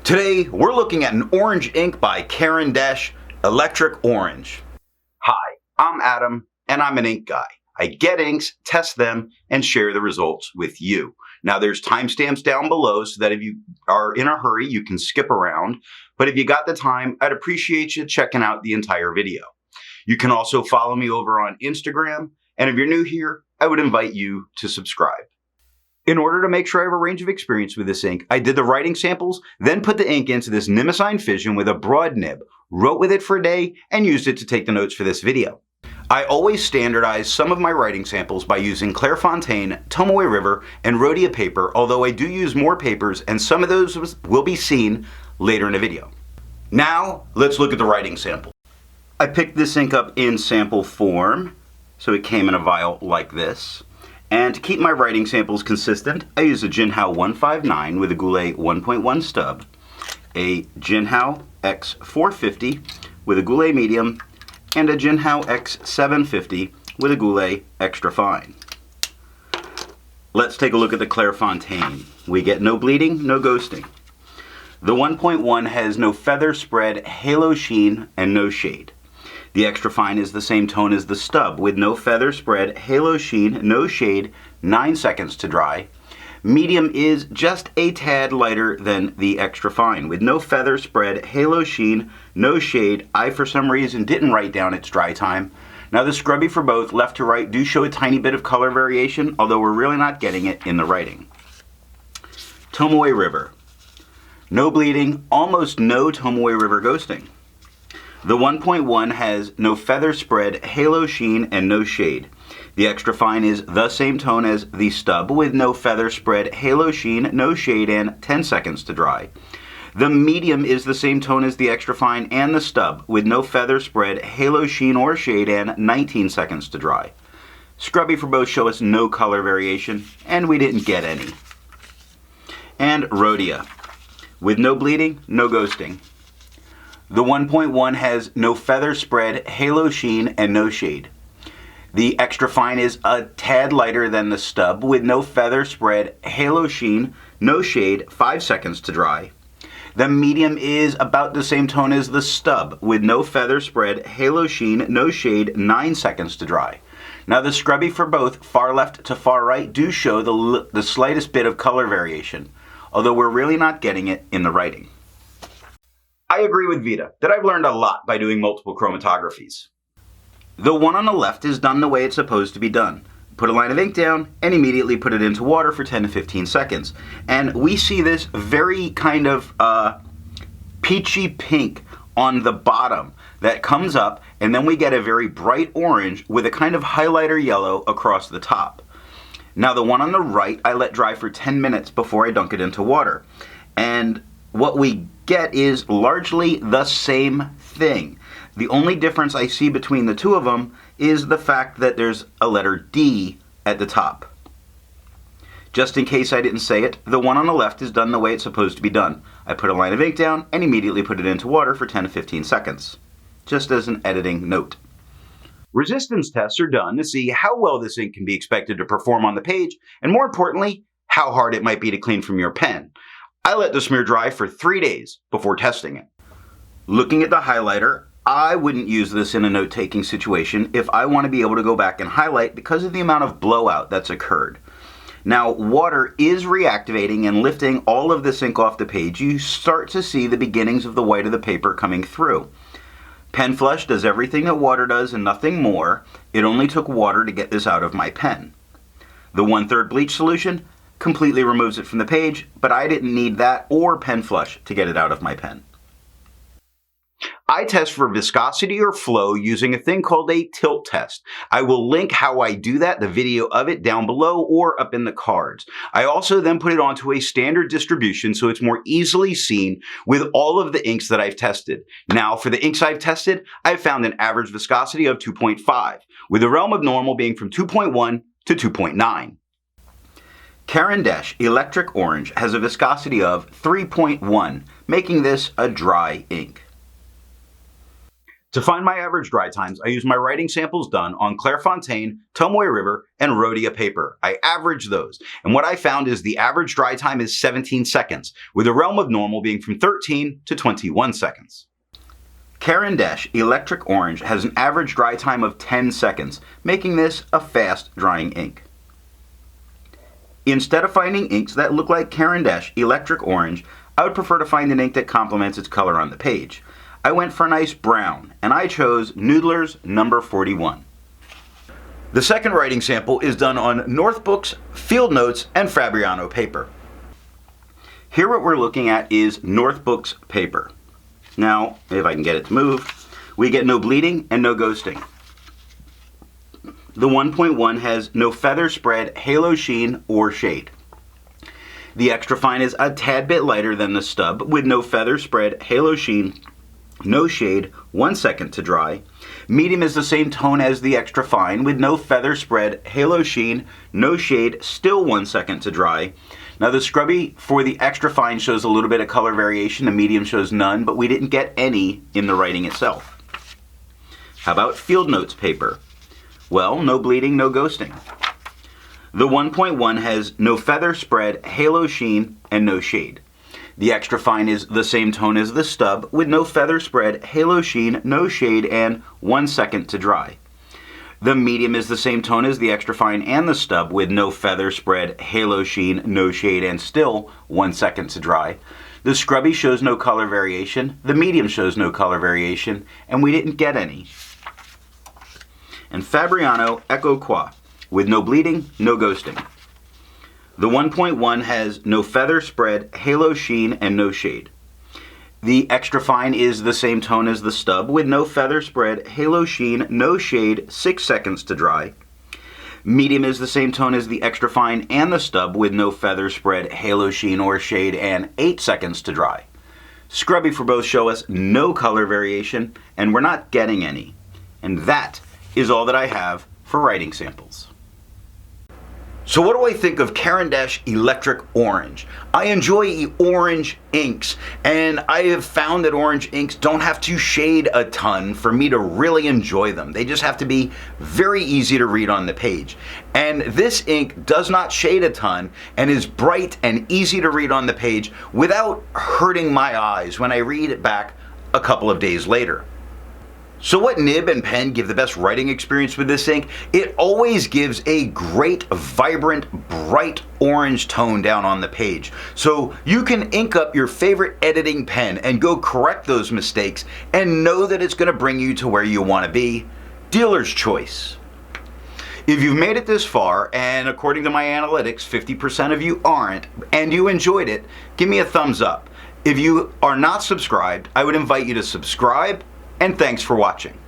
Today, we're looking at an orange ink by Caran Electric Orange. Hi, I'm Adam, and I'm an ink guy. I get inks, test them, and share the results with you. Now, there's timestamps down below so that if you are in a hurry, you can skip around. But if you got the time, I'd appreciate you checking out the entire video. You can also follow me over on Instagram, and if you're new here, I would invite you to subscribe. In order to make sure I have a range of experience with this ink, I did the writing samples, then put the ink into this Nimicine Fission with a broad nib, wrote with it for a day, and used it to take the notes for this video. I always standardize some of my writing samples by using Clairfontaine, Tomoe River, and Rhodia paper, although I do use more papers, and some of those will be seen later in the video. Now, let's look at the writing sample. I picked this ink up in sample form, so it came in a vial like this. And to keep my writing samples consistent, I use a Jinhao 159 with a Goulet 1.1 stub, a Jinhao X450 with a Goulet medium, and a Jinhao X750 with a Goulet extra fine. Let's take a look at the Clairfontaine. We get no bleeding, no ghosting. The 1.1 has no feather spread, halo sheen, and no shade. The extra fine is the same tone as the stub with no feather spread, halo sheen, no shade, 9 seconds to dry. Medium is just a tad lighter than the extra fine with no feather spread, halo sheen, no shade. I, for some reason, didn't write down its dry time. Now the scrubby for both left to right do show a tiny bit of color variation, although we're really not getting it in the writing. Tomoe River. No bleeding, almost no Tomoe River ghosting. The 1.1 has no feather spread, halo sheen, and no shade. The extra fine is the same tone as the stub with no feather spread, halo sheen, no shade, and 10 seconds to dry. The medium is the same tone as the extra fine and the stub with no feather spread, halo sheen, or shade, and 19 seconds to dry. Scrubby for both show us no color variation, and we didn't get any. And Rhodia. With no bleeding, no ghosting. The 1.1 has no feather spread, halo sheen, and no shade. The extra fine is a tad lighter than the stub with no feather spread, halo sheen, no shade, 5 seconds to dry. The medium is about the same tone as the stub with no feather spread, halo sheen, no shade, 9 seconds to dry. Now the scrubby for both, far left to far right, do show the slightest bit of color variation, although we're really not getting it in the writing. I agree with Vita that I've learned a lot by doing multiple chromatographies. The one on the left is done the way it's supposed to be done. Put a line of ink down and immediately put it into water for 10 to 15 seconds. And we see this very kind of peachy pink on the bottom that comes up, and then we get a very bright orange with a kind of highlighter yellow across the top. Now the one on the right I let dry for 10 minutes before I dunk it into water. And what we get is largely the same thing. The only difference I see between the two of them is the fact that there's a letter D at the top. Just in case I didn't say it, the one on the left is done the way it's supposed to be done. I put a line of ink down and immediately put it into water for 10 to 15 seconds. Just as an editing note. Resistance tests are done to see how well this ink can be expected to perform on the page, and more importantly, how hard it might be to clean from your pen. I let the smear dry for 3 days before testing it. Looking at the highlighter, I wouldn't use this in a note-taking situation if I want to be able to go back and highlight because of the amount of blowout that's occurred. Now, water is reactivating and lifting all of this ink off the page. You start to see the beginnings of the white of the paper coming through. Pen Flush does everything that water does and nothing more. It only took water to get this out of my pen. The 1/3 bleach solution completely removes it from the page, but I didn't need that or Pen Flush to get it out of my pen. I test for viscosity or flow using a thing called a tilt test. I will link how I do that, the video of it, down below or up in the cards. I also then put it onto a standard distribution so it's more easily seen with all of the inks that I've tested. Now, for the inks I've tested, I've found an average viscosity of 2.5, with the realm of normal being from 2.1 to 2.9. Caran Electric Orange has a viscosity of 3.1, making this a dry ink. To find my average dry times, I use my writing samples done on Clairfontaine, Tomoe River, and Rhodia paper. I average those, and what I found is the average dry time is 17 seconds, with the realm of normal being from 13 to 21 seconds. Caran Electric Orange has an average dry time of 10 seconds, making this a fast drying ink. Instead of finding inks that look like Caran Electric Orange, I would prefer to find an ink that complements its color on the page. I went for a nice brown, and I chose Noodler's number 41. The second writing sample is done on Northbooks, Field Notes, and Fabriano paper. Here what we're looking at is Northbooks paper. Now, if I can get it to move, we get no bleeding and no ghosting. The 1.1 has no feather spread, halo sheen, or shade. The extra fine is a tad bit lighter than the stub with no feather spread, halo sheen, no shade, 1 second to dry. Medium is the same tone as the extra fine with no feather spread, halo sheen, no shade, still 1 second to dry. Now the scrubby for the extra fine shows a little bit of color variation, the medium shows none, but we didn't get any in the writing itself. How about Field Notes paper? Well, no bleeding, no ghosting. The 1.1 has no feather spread, halo sheen, and no shade. The extra fine is the same tone as the stub with no feather spread, halo sheen, no shade, and 1 second to dry. The medium is the same tone as the extra fine and the stub with no feather spread, halo sheen, no shade, and still 1 second to dry. The scrubby shows no color variation, the medium shows no color variation, and we didn't get any. And Fabriano Echo Qua with no bleeding, no ghosting. The 1.1 has no feather spread, halo sheen, and no shade. The extra fine is the same tone as the stub with no feather spread, halo sheen, no shade, 6 seconds to dry. Medium is the same tone as the extra fine and the stub with no feather spread, halo sheen, or shade, and 8 seconds to dry. Scrubby for both show us no color variation, and we're not getting any. And that is all that I have for writing samples. So what do I think of Caran Electric Orange? I enjoy orange inks, and I have found that orange inks don't have to shade a ton for me to really enjoy them. They just have to be very easy to read on the page. And this ink does not shade a ton and is bright and easy to read on the page without hurting my eyes when I read it back a couple of days later. So what nib and pen give the best writing experience with this ink? It always gives a great, vibrant, bright orange tone down on the page. So you can ink up your favorite editing pen and go correct those mistakes and know that it's going to bring you to where you want to be. Dealer's choice. If you've made it this far, and according to my analytics, 50% of you aren't, and you enjoyed it, give me a thumbs up. If you are not subscribed, I would invite you to subscribe. And thanks for watching.